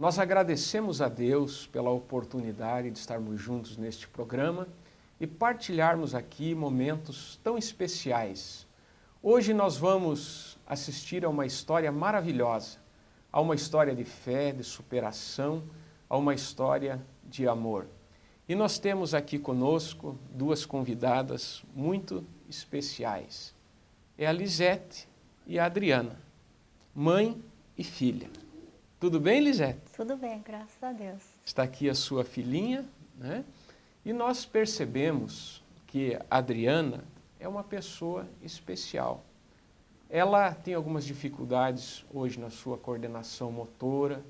Nós agradecemos a Deus pela oportunidade de estarmos juntos neste programa e partilharmos aqui momentos tão especiais. Hoje nós vamos assistir a uma história maravilhosa, a uma história de fé, de superação, a uma história de amor. E nós temos aqui conosco duas convidadas muito especiais. É a Lisete e a Adriana, mãe e filha. Tudo bem, Lisete? Tudo bem, graças a Deus. Está aqui a sua filhinha, né? E nós percebemos que a Adriana é uma pessoa especial. Ela tem algumas dificuldades hoje na sua coordenação motora,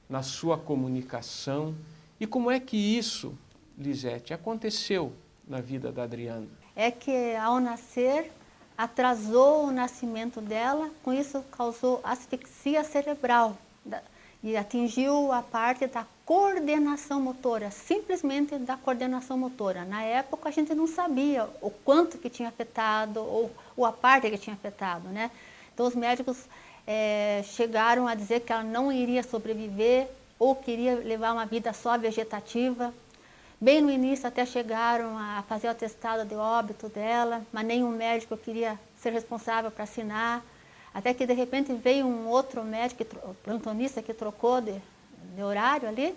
na sua comunicação. E como é que isso, Lisete, aconteceu na vida da Adriana? É que ao nascer, atrasou o nascimento dela, com isso causou asfixia cerebral e atingiu a parte da coordenação motora, simplesmente da coordenação motora. Na época a gente não sabia o quanto que tinha afetado ou a parte que tinha afetado, né? Então os médicos chegaram a dizer que ela não iria sobreviver ou queria levar uma vida só vegetativa. Bem no início até chegaram a fazer o atestado de óbito dela, mas nenhum médico queria ser responsável para assinar. Até que de repente veio um outro médico, plantonista, que trocou de horário ali,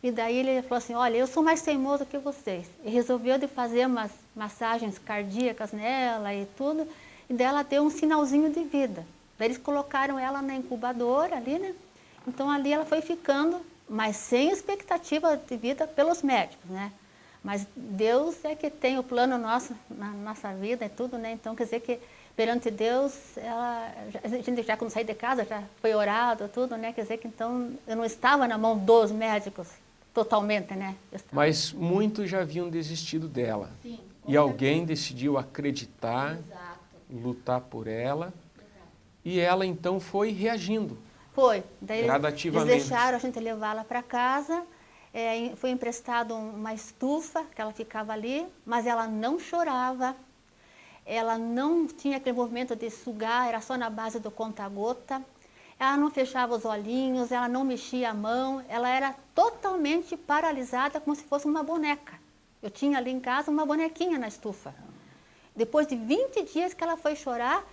e daí ele falou assim, olha, eu sou mais teimoso que vocês. E resolveu de fazer umas massagens cardíacas nela e tudo, e dela deu um sinalzinho de vida. Daí eles colocaram ela na incubadora ali, né? Então ali ela foi ficando, mas sem expectativa de vida pelos médicos, né? Mas Deus é que tem o plano nosso na nossa vida e tudo, né? Então quer dizer que perante Deus, a gente já quando saí de casa já foi orado, tudo, né? Quer dizer que então eu não estava na mão dos médicos totalmente, né? Mas muitos já haviam desistido dela. Sim, e alguém decidiu acreditar, exato, lutar por ela, e ela então foi reagindo. Foi. Daí gradativamente. Eles deixaram a gente levá-la para casa, foi emprestado uma estufa, que ela ficava ali, mas ela não chorava. Ela não tinha aquele movimento de sugar, era só na base do conta-gota. Ela não fechava os olhinhos, ela não mexia a mão, ela era totalmente paralisada, como se fosse uma boneca. Eu tinha ali em casa uma bonequinha na estufa. Depois de 20 dias que ela foi chorar,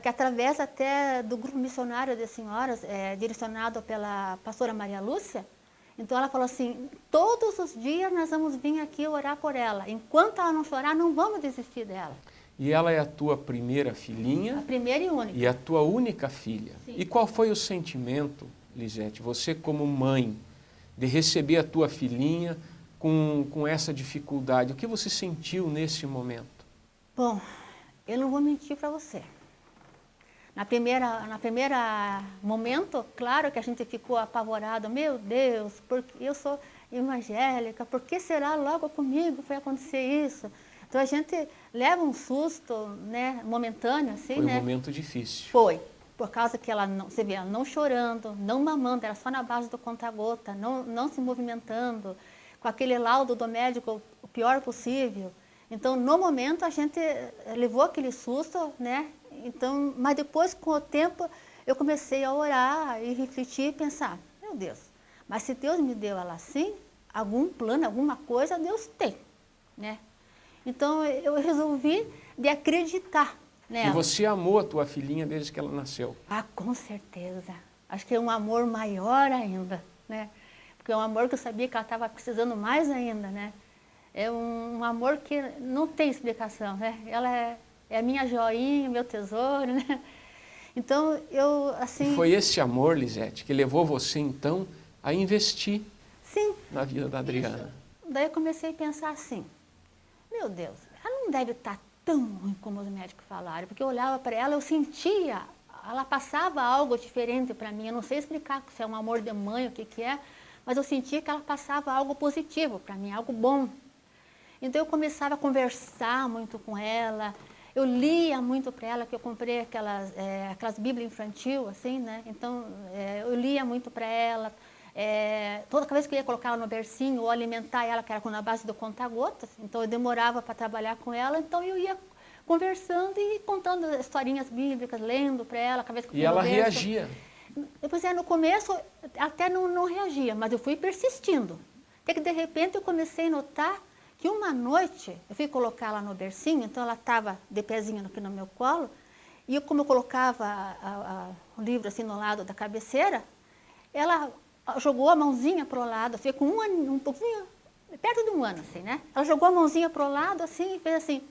que através até do grupo missionário de senhoras, direcionado pela pastora Maria Lúcia, então ela falou assim, todos os dias nós vamos vir aqui orar por ela. Enquanto ela não chorar, não vamos desistir dela. E ela é a tua primeira filhinha? A primeira e única. E a tua única filha. Sim. E qual foi o sentimento, Lisete, você como mãe, de receber a tua filhinha com essa dificuldade? O que você sentiu nesse momento? Bom, eu não vou mentir para você. Na primeira momento, claro que a gente ficou apavorado. Meu Deus, porque eu sou evangélica, por que será logo comigo foi acontecer isso? Então a gente leva um susto, né, momentâneo, assim, Foi né? um momento difícil. Foi, por causa que ela não, você vê, ela não chorando, não mamando, era só na base do conta-gota, não se movimentando, com aquele laudo do médico o pior possível. Então, no momento, a gente levou aquele susto, né? Então, mas depois, com o tempo, eu comecei a orar e refletir e pensar, meu Deus, mas se Deus me deu ela assim, algum plano, alguma coisa, Deus tem, né? Então, eu resolvi de acreditar nela. E você amou a tua filhinha desde que ela nasceu? Ah, com certeza. Acho que é um amor maior ainda, né? Porque é um amor que eu sabia que ela estava precisando mais ainda, né? É um amor que não tem explicação, né? Ela é a minha joinha, meu tesouro, né? Então, eu, assim... E foi esse amor, Lisete, que levou você, então, a investir Sim, na vida da Adriana. isso. Daí eu comecei a pensar assim, meu Deus, ela não deve estar tão ruim como os médicos falaram, porque eu olhava para ela, eu sentia, ela passava algo diferente para mim, eu não sei explicar se é um amor de mãe, o que é, mas eu sentia que ela passava algo positivo para mim, algo bom. Então eu começava a conversar muito com ela, eu lia muito para ela, que eu comprei aquelas bíblias infantil, assim, né? Então eu lia muito para ela. Toda vez que eu ia colocar ela no bercinho ou alimentar ela, que era na base do conta-gotas, então eu demorava para trabalhar com ela, então eu ia conversando e contando historinhas bíblicas, lendo para ela. Cada vez que eu E ela no berço, reagia. Depois, no começo, até não reagia, mas eu fui persistindo. Até que, de repente, eu comecei a notar que uma noite, eu fui colocar ela no bercinho, então ela estava de pezinho aqui no meu colo, e eu, como eu colocava o livro assim no lado da cabeceira, ela jogou a mãozinha para o lado, foi com um pouquinho, perto de um ano, assim, né? Ela jogou a mãozinha para o lado, assim, e fez assim,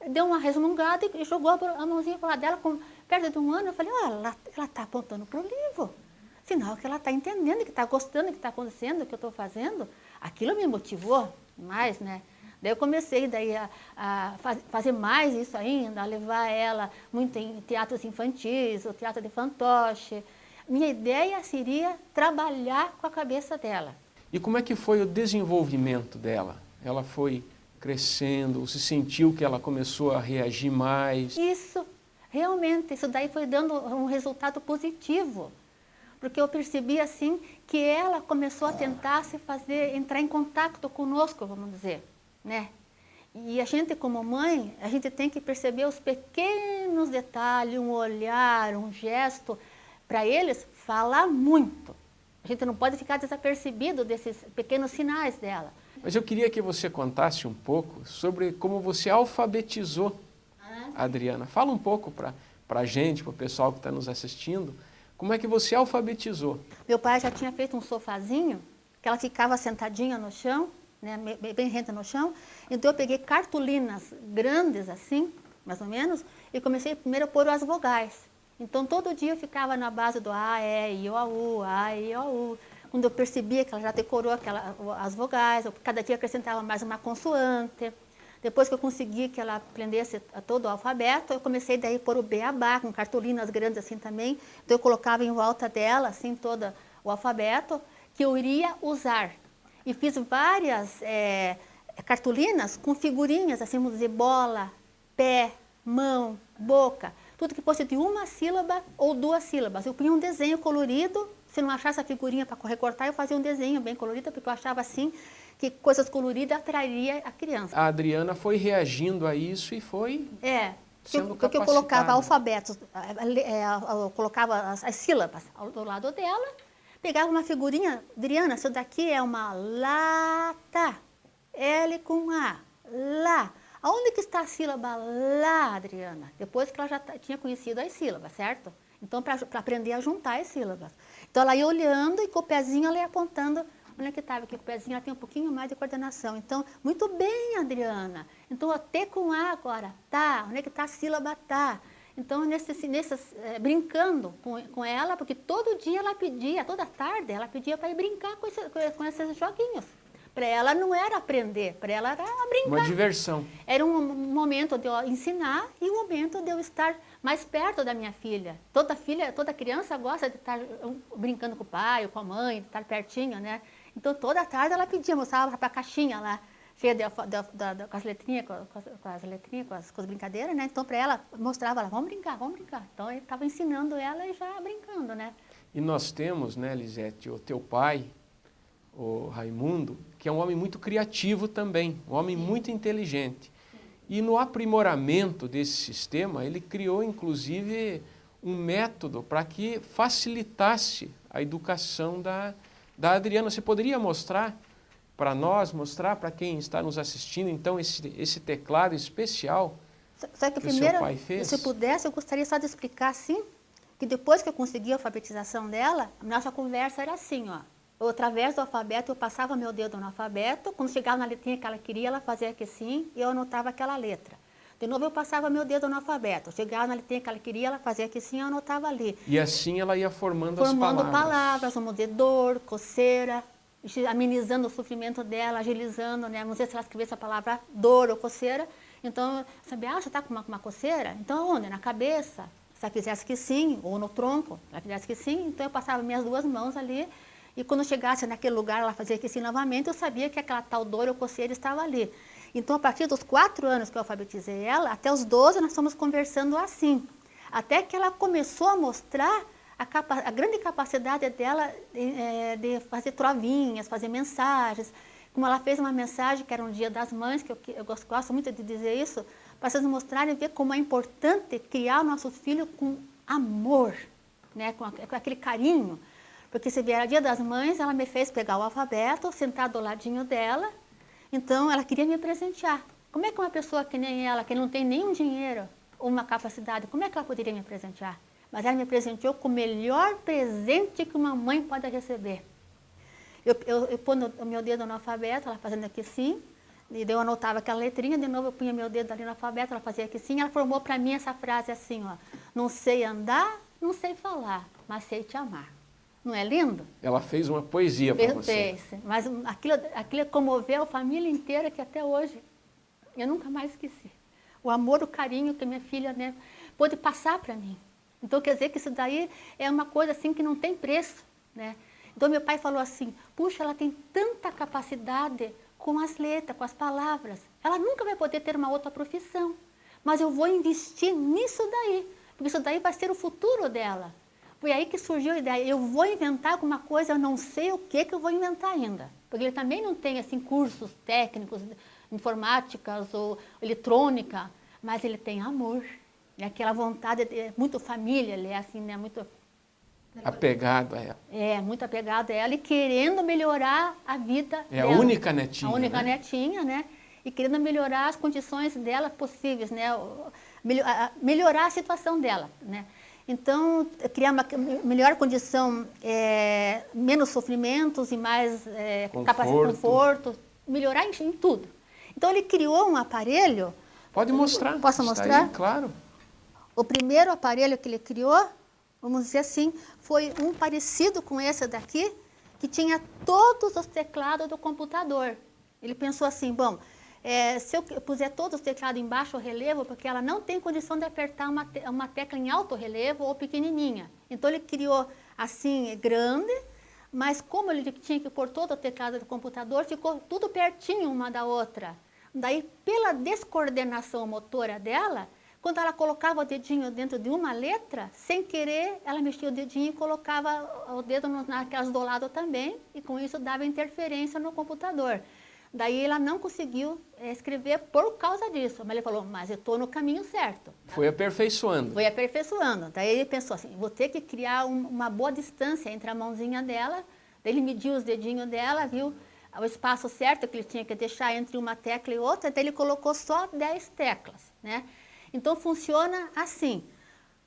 deu uma resmungada e jogou a mãozinha para o lado dela, perto de um ano. Eu falei, ela está apontando para o livro. Sinal que ela está entendendo, que está gostando do que está acontecendo, o que eu estou fazendo. Aquilo me motivou mais, né? Daí eu comecei a fazer mais isso ainda, a levar ela muito em teatros infantis, o teatro de fantoche. Minha ideia seria trabalhar com a cabeça dela. E como é que foi o desenvolvimento dela? Ela foi crescendo, você sentiu que ela começou a reagir mais? Isso, realmente, isso daí foi dando um resultado positivo. Porque eu percebi assim que ela começou a tentar entrar em contato conosco, vamos dizer, né? E a gente, como mãe, a gente tem que perceber os pequenos detalhes, um olhar, um gesto, para eles falar muito. A gente não pode ficar desapercebido desses pequenos sinais dela. Mas eu queria que você contasse um pouco sobre como você alfabetizou a Adriana. Fala um pouco para a gente, para o pessoal que está nos assistindo, como é que você alfabetizou? Meu pai já tinha feito um sofazinho, que ela ficava sentadinha no chão, né, bem reta no chão. Então eu peguei cartolinas grandes assim, mais ou menos, e comecei primeiro a pôr as vogais. Então todo dia eu ficava na base do A, E, I, O, U, A, I, O, U. Quando eu percebia que ela já decorou as vogais, eu cada dia acrescentava mais uma consoante. Depois que eu consegui que ela aprendesse todo o alfabeto, eu comecei daí a pôr o beabá, com cartolinas grandes assim também. Então eu colocava em volta dela, assim, todo o alfabeto que eu iria usar. E fiz várias cartolinas com figurinhas, assim, vamos dizer, bola, pé, mão, boca. Tudo que fosse de uma sílaba ou duas sílabas. Eu punha um desenho colorido. Se não achasse a figurinha para recortar, eu fazia um desenho bem colorido, porque eu achava assim que coisas coloridas atraria a criança. A Adriana foi reagindo a isso e foi sendo capacitada. Porque eu colocava alfabetos, eu colocava as sílabas do lado dela, pegava uma figurinha, Adriana, isso daqui é uma lata, L com A, lá. Aonde que está a sílaba lá, Adriana? Depois que ela já tinha conhecido as sílabas, certo? Então, para aprender a juntar as sílabas. Então, ela ia olhando e com o pezinho ela ia apontando onde é que estava, porque com o pezinho ela tem um pouquinho mais de coordenação. Então, muito bem, Adriana. Então, T com A agora, tá. Onde é que está a sílaba tá? Então, brincando com ela, porque todo dia ela pedia, toda tarde, ela pedia para ir brincar com esses joguinhos. Para ela não era aprender, para ela era brincar. Uma diversão. Era um momento de eu ensinar e um momento de eu estar mais perto da minha filha. Toda criança gosta de estar brincando com o pai ou com a mãe, de estar pertinho, né? Então, toda tarde ela pedia, mostrava para a caixinha lá, cheia com as letrinhas, com as brincadeiras, né? Então, para ela, mostrava, vamos brincar, vamos brincar. Então, eu estava ensinando ela e já brincando, né? E nós temos, né, Lisete, o teu pai, o Raimundo, que é um homem muito criativo também, um homem muito inteligente. E no aprimoramento desse sistema, ele criou, inclusive, um método para que facilitasse a educação da Adriana. Você poderia mostrar para nós, mostrar para quem está nos assistindo, então, esse teclado especial só que primeiro, o seu pai fez? Se eu pudesse, eu gostaria só de explicar assim, que depois que eu consegui a alfabetização dela, a nossa conversa era assim, ó. Através do alfabeto, eu passava meu dedo no alfabeto, quando chegava na letrinha que ela queria, ela fazia aqui assim, e eu anotava aquela letra. De novo, eu passava meu dedo no alfabeto, chegava na letrinha que ela queria, ela fazia aqui assim, eu anotava ali. E assim ela ia formando as palavras. Formando palavras, vamos dizer, dor, coceira, amenizando o sofrimento dela, agilizando, né? Vamos dizer, se ela escrevesse a palavra dor ou coceira, então, sabia, você está com uma coceira? Então, onde? Na cabeça. Se ela fizesse que sim, ou no tronco, se ela fizesse que sim, então eu passava minhas duas mãos ali. E quando chegasse naquele lugar, ela fazia aqui assim novamente, eu sabia que aquela tal dor ou coceira estava ali. Então, a partir dos 4 anos que eu alfabetizei ela, até os 12 nós estamos conversando assim. Até que ela começou a mostrar a grande capacidade dela de fazer trovinhas, fazer mensagens. Como ela fez uma mensagem, que era um Dia das Mães, que eu gosto muito de dizer isso, para vocês mostrarem e ver como é importante criar nossos filhos com amor. né, com aquele carinho. Porque se vier Dia das Mães, ela me fez pegar o alfabeto, sentar do ladinho dela. Então, ela queria me presentear. Como é que uma pessoa que nem ela, que não tem nenhum dinheiro ou uma capacidade, como é que ela poderia me presentear? Mas ela me presenteou com o melhor presente que uma mãe pode receber. Eu pondo o meu dedo no alfabeto, ela fazendo aqui sim, e daí eu anotava aquela letrinha, de novo eu punha meu dedo ali no alfabeto, ela fazia aqui sim, ela formou para mim essa frase assim, ó, não sei andar, não sei falar, mas sei te amar. Não é lindo? Ela fez uma poesia para você. Fez, mas aquilo comoveu a família inteira que até hoje eu nunca mais esqueci. O amor, o carinho que minha filha, né, pôde passar para mim. Então quer dizer que isso daí é uma coisa assim que não tem preço, né? Então meu pai falou assim, puxa, ela tem tanta capacidade com as letras, com as palavras. Ela nunca vai poder ter uma outra profissão, mas eu vou investir nisso daí, porque isso daí vai ser o futuro dela. Foi aí que surgiu a ideia, eu vou inventar alguma coisa, eu não sei o que eu vou inventar ainda. Porque ele também não tem assim, cursos técnicos, informáticas ou eletrônica, mas ele tem amor. É aquela vontade, muito família, ele é assim, né, muito... Apegado a ela. É, muito apegado a ela e querendo melhorar a vida É dela. a única netinha, A única né? netinha, né? E querendo melhorar as condições dela possíveis, né? Melhorar a situação dela, né? Então, criar uma melhor condição, menos sofrimentos e mais conforto, melhorar em tudo. Então, ele criou um aparelho... Pode mostrar. Posso mostrar? Está aí, claro. O primeiro aparelho que ele criou, vamos dizer assim, foi um parecido com esse daqui, que tinha todos os teclados do computador. Ele pensou assim, bom, se eu puser todos os teclados em baixo relevo, porque ela não tem condição de apertar uma tecla em alto relevo ou pequenininha. Então ele criou assim, grande, mas como ele tinha que pôr todo o teclado do computador, ficou tudo pertinho uma da outra. Daí, pela descoordenação motora dela, quando ela colocava o dedinho dentro de uma letra, sem querer, ela mexia o dedinho e colocava o dedo naquelas do lado também, e com isso dava interferência no computador. Daí ela não conseguiu escrever por causa disso, mas ele falou, mas eu estou no caminho certo. Foi aperfeiçoando. Foi aperfeiçoando. Daí ele pensou assim, vou ter que criar uma boa distância entre a mãozinha dela, daí ele mediu os dedinhos dela, viu o espaço certo que ele tinha que deixar entre uma tecla e outra, daí ele colocou só 10 teclas, né? Então funciona assim,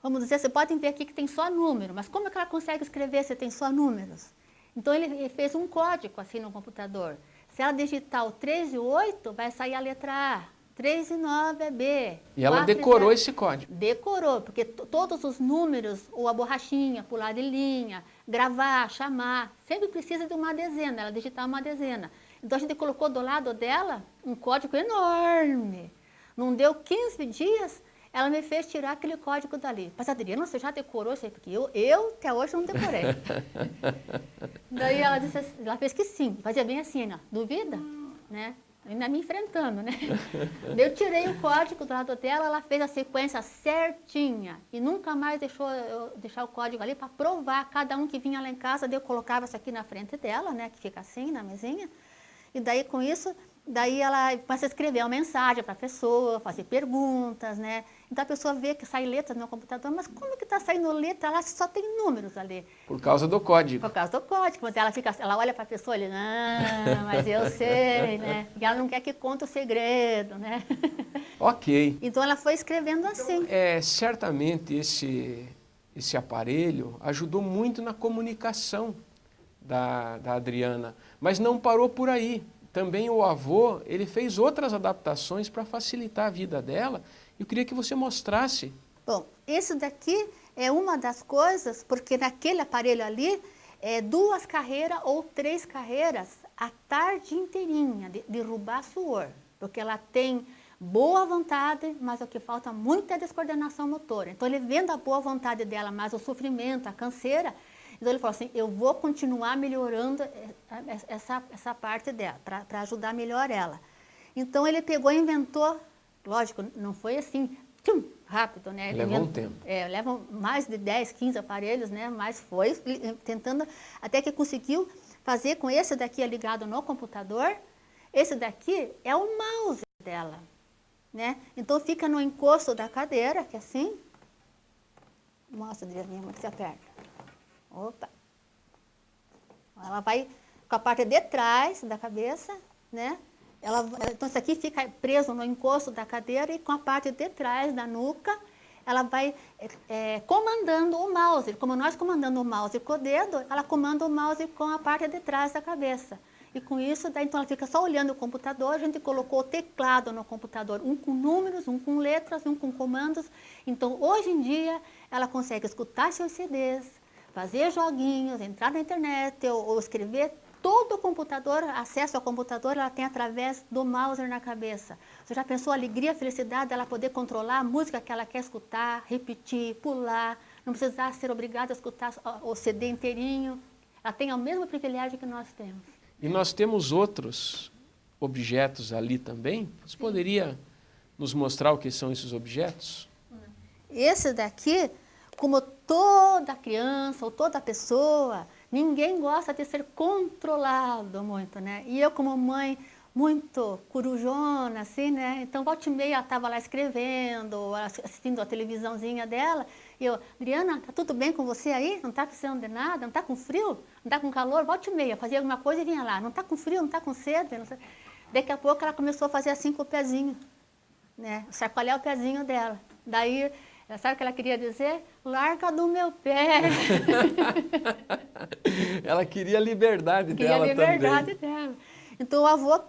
vamos dizer, você pode ver aqui que tem só número, mas como é que ela consegue escrever se tem só números? Então ele fez um código assim no computador. Se ela digitar o 3 e o 8, vai sair a letra A, 3 e 9 é B. E ela decorou esse código. Decorou, porque todos os números, ou a borrachinha, pular de linha, gravar, chamar, sempre precisa de uma dezena, ela digitar uma dezena. Então a gente colocou do lado dela um código enorme. Não deu 15 dias, ela me fez tirar aquele código dali. Mas Adriana, você já decorou isso aí? Porque eu até hoje não decorei. Daí ela disse assim, ela fez que sim, fazia bem assim, né? Duvida? Né? Ainda me enfrentando, né? Daí eu tirei o código do lado dela, ela fez a sequência certinha e nunca mais deixou eu deixar o código ali para provar. Cada um que vinha lá em casa, daí eu colocava isso aqui na frente dela, né? Que fica assim, na mesinha. E daí com isso, daí ela começa a escrever uma mensagem para a pessoa, fazer perguntas, né? Então a pessoa vê que sai letras no computador, mas como que está saindo letra lá se só tem números ali? Por causa do código. Por causa do código. Mas ela olha para a pessoa e diz, mas eu sei, né? E ela não quer que conte o segredo, né? Ok. Então ela foi escrevendo assim. Certamente esse aparelho ajudou muito na comunicação da Adriana, mas não parou por aí. Também o avô, ele fez outras adaptações para facilitar a vida dela. Eu queria que você mostrasse. Bom, isso daqui é uma das coisas, porque naquele aparelho ali, 2 carreiras ou 3 carreiras a tarde inteirinha, de derrubar suor. Porque ela tem boa vontade, mas o que falta muito é descoordenação motora. Então ele vendo a boa vontade dela, mas o sofrimento, a canseira, então ele falou assim, eu vou continuar melhorando essa parte dela, para ajudar melhor ela. Então ele pegou e inventou, lógico, não foi assim, rápido, né? Levou um tempo. Leva mais de 10, 15 aparelhos, né? Mas foi tentando, até que conseguiu fazer com esse daqui ligado no computador. Esse daqui é o mouse dela, né? Então fica no encosto da cadeira, que é assim. Mostra, Adriana, que você aperta. Opa. Ela vai com a parte de trás da cabeça, né? Então, isso aqui fica preso no encosto da cadeira e com a parte de trás da nuca, ela vai comandando o mouse. Como nós comandando o mouse com o dedo, ela comanda o mouse com a parte de trás da cabeça. E com isso, daí, então ela fica só olhando o computador, a gente colocou o teclado no computador, um com números, um com letras, um com comandos. Então, hoje em dia, ela consegue escutar seus CDs, fazer joguinhos, entrar na internet ou escrever. Todo o computador, acesso ao computador, ela tem através do mouse na cabeça. Você já pensou a alegria, a felicidade dela poder controlar a música que ela quer escutar, repetir, pular, não precisar ser obrigada a escutar o CD inteirinho. Ela tem o mesmo privilégio que nós temos. E nós temos outros objetos ali também? Você poderia nos mostrar o que são esses objetos? Esse daqui, como toda criança ou toda pessoa, ninguém gosta de ser controlado muito, né? E eu, como mãe muito corujona, assim, né? Então, volta e meia, ela estava lá escrevendo, assistindo a televisãozinha dela. E eu, Adriana, tá tudo bem com você aí? Não está precisando de nada? Não está com frio? Não está com calor? Volta e meia, fazia alguma coisa e vinha lá. Não está com frio? Não está com sede? Não sei. Daqui a pouco, ela começou a fazer assim com o pezinho, né? Sacoalhar o pezinho dela. Daí, sabe o que ela queria dizer? Larga do meu pé. Ela queria a liberdade dela também. Queria a liberdade dela. Então, o avô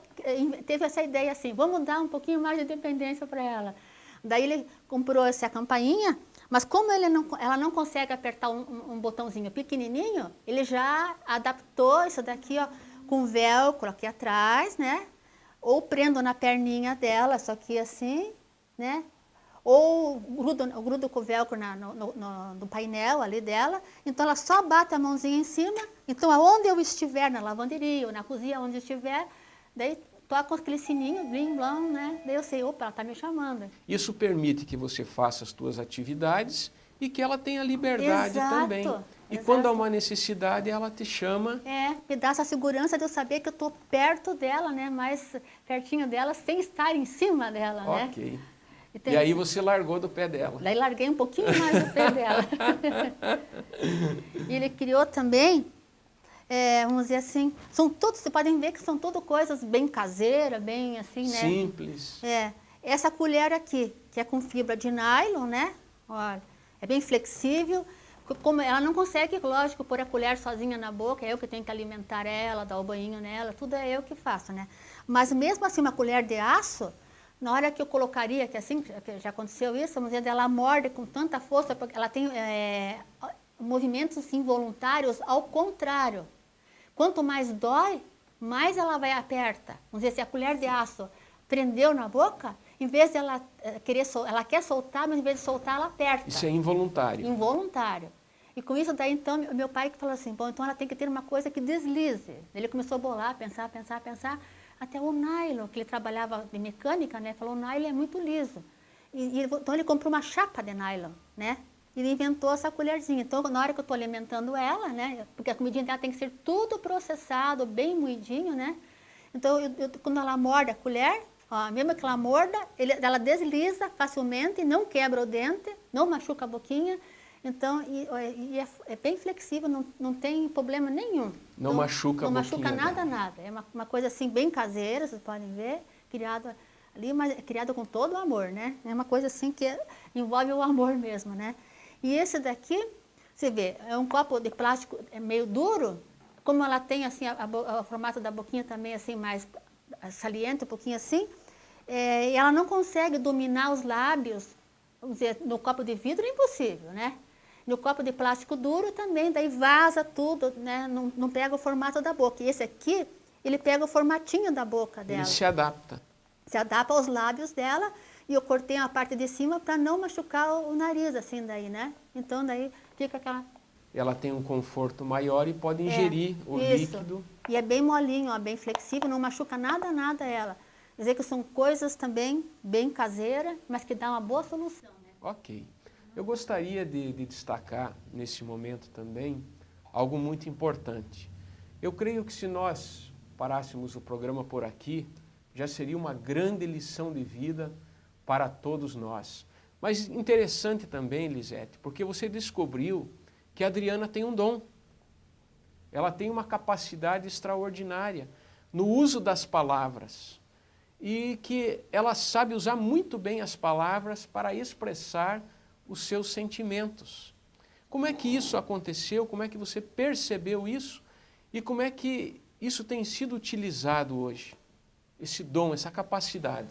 teve essa ideia assim, vamos dar um pouquinho mais de dependência para ela. Daí ele comprou essa campainha, mas como ela não consegue apertar um botãozinho pequenininho, ele já adaptou isso daqui, ó, com velcro aqui atrás, né? Ou prendo na perninha dela, só que assim, né? Ou grudo com o velcro no painel ali dela, então ela só bate a mãozinha em cima, então aonde eu estiver, na lavanderia ou na cozinha, onde eu estiver, daí toca aquele sininho, blim, blom, né? Daí eu sei, opa, ela está me chamando. Isso permite que você faça as suas atividades e que ela tenha liberdade também. E exato. Quando há uma necessidade, ela te chama. Me dá essa segurança de eu saber que eu estou perto dela, né? Mais pertinho dela, sem estar em cima dela, né? Ok. E aí você largou do pé dela. Daí larguei um pouquinho mais do pé dela. E ele criou também, vamos dizer assim, vocês podem ver que são tudo coisas bem caseiras, bem assim, né? Simples. Essa colher aqui, que é com fibra de nylon, né? Olha, é bem flexível. Como ela não consegue, lógico, pôr a colher sozinha na boca, é eu que tenho que alimentar ela, dar o banho nela, tudo é eu que faço, né? Mas mesmo assim, uma colher de aço, na hora que eu colocaria, que assim, que já aconteceu isso, vamos dizer, ela morde com tanta força, porque ela tem movimentos involuntários ao contrário. Quanto mais dói, mais ela vai aperta. Vamos dizer, se a colher de aço prendeu na boca, em vez de ela ela quer soltar, mas em vez de soltar, ela aperta. Isso é involuntário. Involuntário. E com isso daí, então, meu pai que falou assim, bom, então ela tem que ter uma coisa que deslize. Ele começou a bolar, pensar, até o nylon, que ele trabalhava de mecânica, né? Falou, o nylon é muito liso. Então ele comprou uma chapa de nylon, né? E ele inventou essa colherzinha. Então, na hora que eu estou alimentando ela, né? Porque a comidinha dela tem que ser tudo processado, bem moidinho, né? Então, quando ela morde a colher, ó, mesmo que ela morda, ela desliza facilmente, não quebra o dente, não machuca a boquinha. Então, é bem flexível, não tem problema nenhum. Não machuca a boquinha. Não machuca nada. É uma coisa assim bem caseira, vocês podem ver, criada ali, mas criada com todo o amor, né? É uma coisa assim que envolve o amor mesmo, né? E esse daqui, você vê, é um copo de plástico meio duro, como ela tem assim, o formato da boquinha também assim, mais saliente, um pouquinho assim, e ela não consegue dominar os lábios, vamos dizer, no copo de vidro é impossível, né? No copo de plástico duro também, daí vaza tudo, né? Não pega o formato da boca. E esse aqui, ele pega o formatinho da boca dela. Ele se adapta. Se adapta aos lábios dela, e eu cortei a parte de cima para não machucar o nariz, assim, daí, né? Então, daí fica aquela... Ela tem um conforto maior e pode ingerir o líquido. E é bem molinho, ó, bem flexível, não machuca nada ela. Quer dizer que são coisas também bem caseiras, mas que dá uma boa solução, né? Ok. Eu gostaria de destacar nesse momento também algo muito importante. Eu creio que se nós parássemos o programa por aqui, já seria uma grande lição de vida para todos nós. Mas interessante também, Lisete, porque você descobriu que a Adriana tem um dom. ela tem uma capacidade extraordinária no uso das palavras e que ela sabe usar muito bem as palavras para expressar os seus sentimentos. Como é que isso aconteceu? Como é que você percebeu isso? E como é que isso tem sido utilizado hoje? Esse dom, essa capacidade.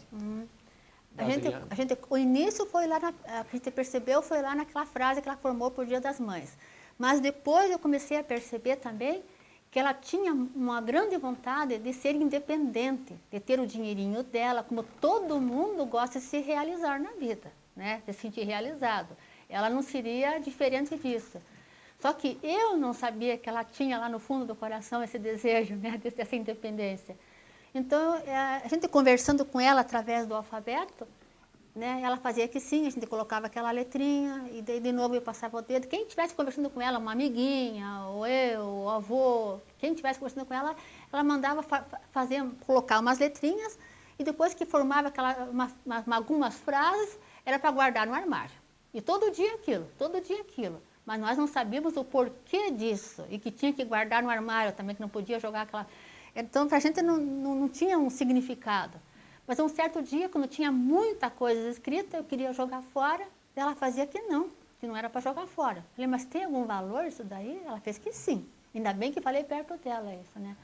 O início foi lá, a gente percebeu, foi lá naquela frase que ela formou por Dia das Mães. Mas depois eu comecei a perceber também que ela tinha uma grande vontade de ser independente, de ter o dinheirinho dela, como todo mundo gosta de se realizar na vida, né? De se sentir realizado. Ela não seria diferente disso. Só que eu não sabia que ela tinha lá no fundo do coração esse desejo, né? Dessa independência. Então, a gente conversando com ela através do alfabeto, né, ela fazia que sim, a gente colocava aquela letrinha e daí de novo eu passava o dedo. Quem estivesse conversando com ela, uma amiguinha, ou eu, o avô, quem estivesse conversando com ela, ela mandava colocar umas letrinhas e depois que formava algumas frases, era para guardar no armário. E todo dia aquilo. Mas nós não sabíamos o porquê disso e que tinha que guardar no armário também, que não podia jogar aquela... Então, para a gente não tinha um significado. Mas um certo dia, quando tinha muita coisa escrita, eu queria jogar fora, ela fazia que não era para jogar fora. Eu falei, mas tem algum valor isso daí? Ela fez que sim. Ainda bem que falei perto dela isso, né?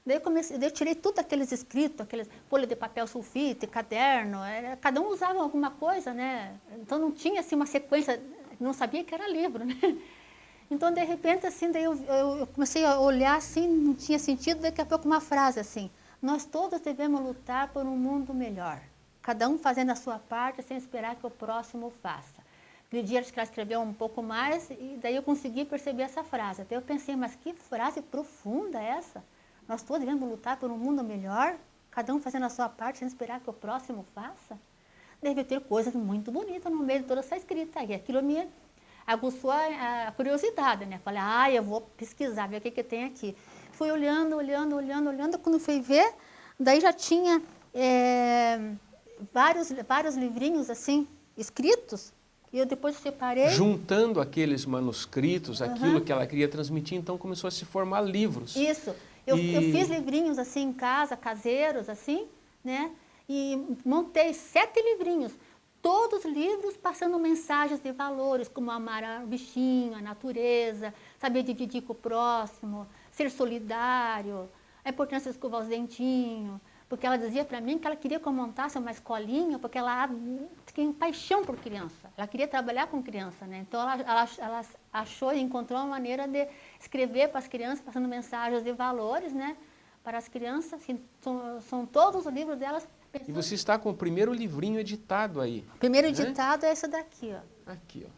Daí eu tirei tudo aqueles escritos, aqueles folha de papel sulfite, caderno, cada um usava alguma coisa, né? Então não tinha assim uma sequência, não sabia que era livro, né? Então, de repente, assim, daí eu comecei a olhar assim, não tinha sentido, daqui a pouco uma frase assim, nós todos devemos lutar por um mundo melhor, cada um fazendo a sua parte sem esperar que o próximo faça. Aquele dia acho que ela escreveu um pouco mais e daí eu consegui perceber essa frase. Até eu pensei, mas que frase profunda é essa? Nós todos devemos lutar por um mundo melhor, cada um fazendo a sua parte sem esperar que o próximo faça? Deve ter coisas muito bonitas no meio de toda essa escrita aí. Aquilo me aguçou a curiosidade, né? Falei, eu vou pesquisar, ver o que tem aqui. Fui olhando, quando fui ver, daí já tinha vários livrinhos assim, escritos, e eu depois separei. Juntando aqueles manuscritos, aquilo que ela queria transmitir, então começou a se formar livros. Isso. Eu fiz livrinhos assim em casa, caseiros, assim, né? E montei 7 livrinhos. Todos os livros passando mensagens de valores, como amar o bichinho, a natureza, saber dividir com o próximo, ser solidário, a importância de escovar os dentinhos. Porque ela dizia para mim que ela queria que eu montasse uma escolinha, porque ela tem paixão por criança. Ela queria trabalhar com criança, né? Então ela achou e encontrou uma maneira de escrever para as crianças, passando mensagens de valores, né? Para as crianças. Assim, são todos os livros delas. E você está com o primeiro livrinho editado aí. O primeiro editado é esse daqui, ó. Aqui, ó.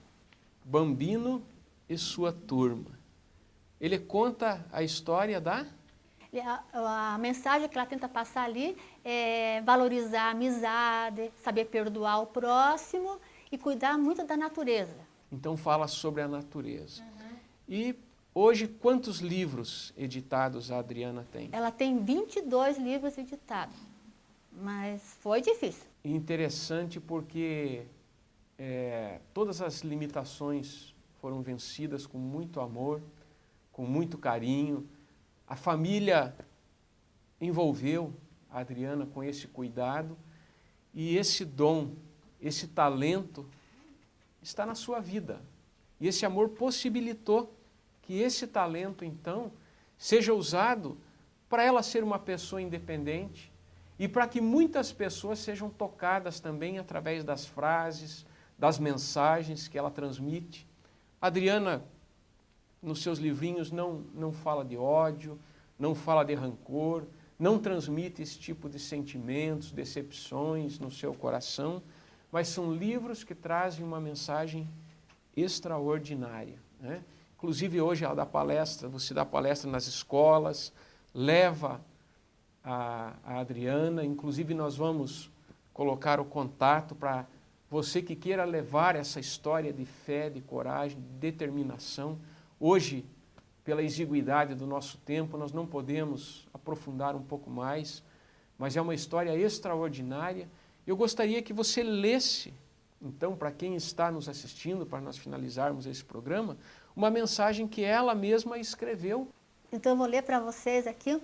Bambino e sua turma. Ele conta a história da... A mensagem que ela tenta passar ali é valorizar a amizade, saber perdoar o próximo e cuidar muito da natureza. Então fala sobre a natureza. E hoje, quantos livros editados a Adriana tem? Ela tem 22 livros editados. Mas foi difícil. Interessante porque todas as limitações foram vencidas com muito amor, com muito carinho. A família envolveu a Adriana com esse cuidado e esse dom, esse talento está na sua vida. E esse amor possibilitou que esse talento, então, seja usado para ela ser uma pessoa independente, e para que muitas pessoas sejam tocadas também através das frases, das mensagens que ela transmite. A Adriana, nos seus livrinhos, não fala de ódio, não fala de rancor, não transmite esse tipo de sentimentos, decepções no seu coração, mas são livros que trazem uma mensagem extraordinária, né? Inclusive hoje ela dá palestra, você dá palestra nas escolas, leva a Adriana, inclusive nós vamos colocar o contato para você que queira levar essa história de fé, de coragem, de determinação. Hoje, pela exiguidade do nosso tempo, nós não podemos aprofundar um pouco mais, mas é uma história extraordinária. Eu gostaria que você lesse, então, para quem está nos assistindo, para nós finalizarmos esse programa, uma mensagem que ela mesma escreveu Então eu vou ler para vocês aqui,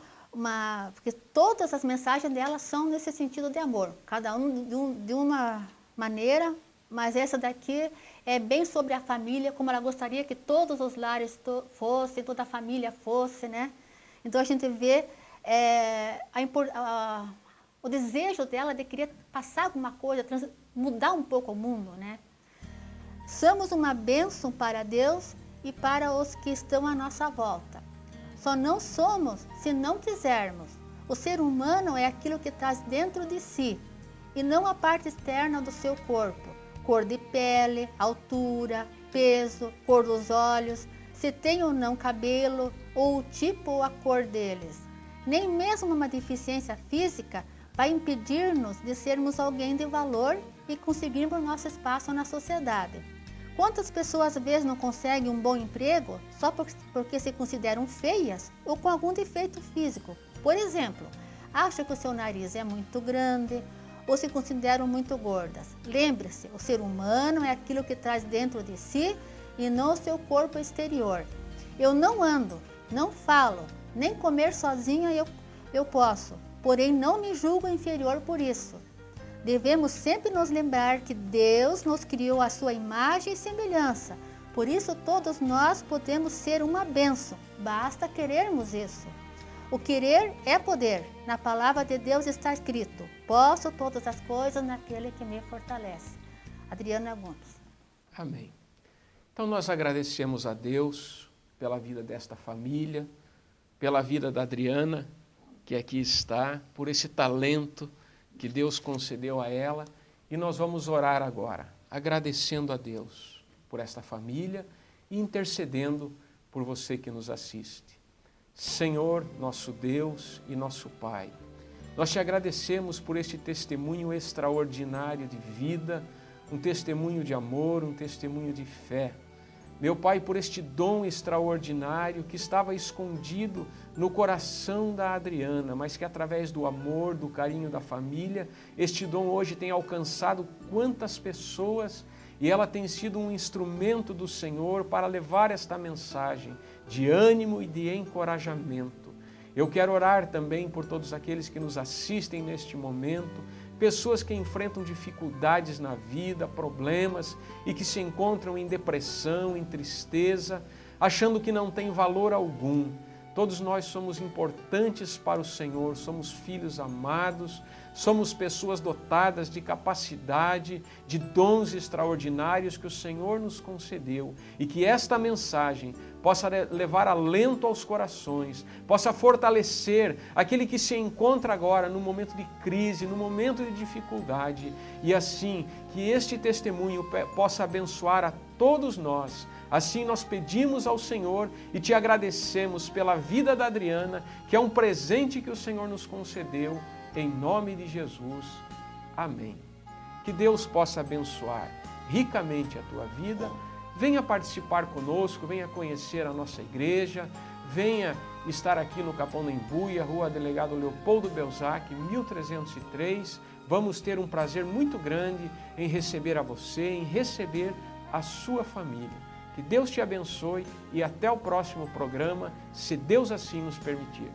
porque todas as mensagens dela são nesse sentido de amor, cada de uma maneira, mas essa daqui é bem sobre a família, como ela gostaria que todos os lares fossem, toda a família fosse, né? Então a gente vê o desejo dela de querer passar alguma coisa, mudar um pouco o mundo, né? Somos uma bênção para Deus e para os que estão à nossa volta. Só não somos se não quisermos. O ser humano é aquilo que traz dentro de si e não a parte externa do seu corpo. Cor de pele, altura, peso, cor dos olhos, se tem ou não cabelo, ou o tipo ou a cor deles. Nem mesmo uma deficiência física vai impedir-nos de sermos alguém de valor e conseguirmos nosso espaço na sociedade. Quantas pessoas às vezes não conseguem um bom emprego só porque se consideram feias ou com algum defeito físico? Por exemplo, acham que o seu nariz é muito grande ou se consideram muito gordas. Lembre-se, o ser humano é aquilo que traz dentro de si e não o seu corpo exterior. Eu não ando, não falo, nem comer sozinha eu posso, porém não me julgo inferior por isso. Devemos sempre nos lembrar que Deus nos criou à sua imagem e semelhança. Por isso todos nós podemos ser uma bênção, basta querermos isso. O querer é poder. Na palavra de Deus está escrito: posso todas as coisas naquele que me fortalece. Adriana Gomes. Amém. Então nós agradecemos a Deus pela vida desta família, pela vida da Adriana, que aqui está, por esse talento que Deus concedeu a ela, e nós vamos orar agora, agradecendo a Deus por esta família e intercedendo por você que nos assiste. Senhor, nosso Deus e nosso Pai, nós te agradecemos por este testemunho extraordinário de vida, um testemunho de amor, um testemunho de fé. Meu Pai, por este dom extraordinário que estava escondido no coração da Adriana, mas que através do amor, do carinho da família, este dom hoje tem alcançado quantas pessoas e ela tem sido um instrumento do Senhor para levar esta mensagem de ânimo e de encorajamento. Eu quero orar também por todos aqueles que nos assistem neste momento, pessoas que enfrentam dificuldades na vida, problemas e que se encontram em depressão, em tristeza, achando que não tem valor algum. Todos nós somos importantes para o Senhor, somos filhos amados, somos pessoas dotadas de capacidade, de dons extraordinários que o Senhor nos concedeu e que esta mensagem possa levar alento aos corações, possa fortalecer aquele que se encontra agora no momento de crise, no momento de dificuldade e assim que este testemunho possa abençoar a todos nós. Assim nós pedimos ao Senhor e te agradecemos pela vida da Adriana, que é um presente que o Senhor nos concedeu, em nome de Jesus. Amém. Que Deus possa abençoar ricamente a tua vida. Venha participar conosco, venha conhecer a nossa igreja, venha estar aqui no Capão da Embuia, Rua Delegado Leopoldo Belzac, 1303. Vamos ter um prazer muito grande em receber a você, em receber a sua família. Que Deus te abençoe e até o próximo programa, se Deus assim nos permitir.